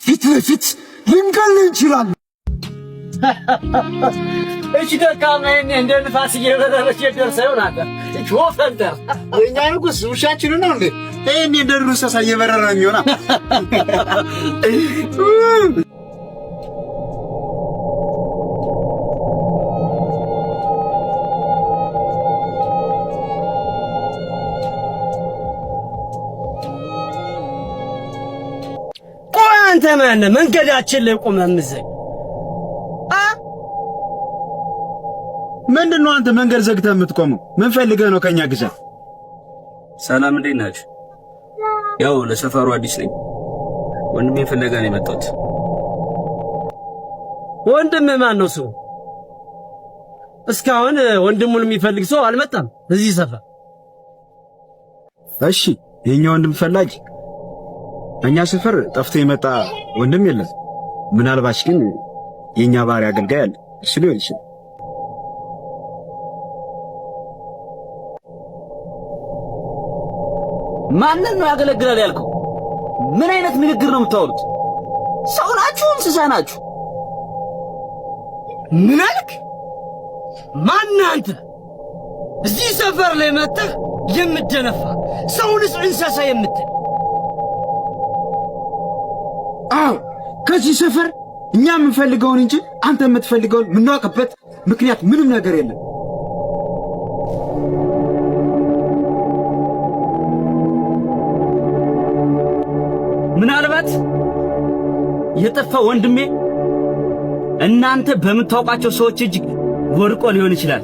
ፊት ለፊት ልንገል እንችላለን። እቺ ደካማ እንደ ንፋስ እየበረረች የደርሰ ይሆናል። እቺ ወፈንደር የኛ ንጉስ ውሻችን ነው እንዴ? እኔ እንደ ሩሰሳ እየበረረ ነው የሚሆነው። ቆይ አንተ ማን መንገዳችን ላይ ቆመህ ምዘኝ? ምንድነው አንተ መንገድ ዘግተህ የምትቆመው? ምን ፈልገህ ነው ከኛ ግዛት? ሰላም እንዴት ናችሁ? ያው ለሰፈሩ አዲስ ነኝ። ወንድሜ ፍለጋ ነው የመጣሁት። ወንድም ማን ነው ሰው? እስካሁን ወንድሙን የሚፈልግ ሰው አልመጣም እዚህ ሰፈር። እሺ የኛ ወንድም ፈላጊ እኛ ሰፈር ጠፍቶ የመጣ ወንድም የለም። ምናልባት ግን የኛ ባሪያ አገልጋይ አለ። እሱ ሊሆን ይችላል። ማንን ነው ያገለግላል ያልከው? ምን አይነት ንግግር ነው የምታወሩት? ሰው ናችሁ እንስሳ ናችሁ? ምን አልክ? ማን አንተ? እዚህ ሰፈር ላይ መጥተህ የምትደነፋ ሰውንስ እንስሳ የምትል? አዎ ከዚህ ሰፈር እኛ የምንፈልገውን እንጂ አንተ የምትፈልገውን የምናውቅበት ምክንያት ምንም ነገር የለም። ምናልባት የጠፋ ወንድሜ እናንተ በምታውቃቸው ሰዎች እጅ ወድቆ ሊሆን ይችላል።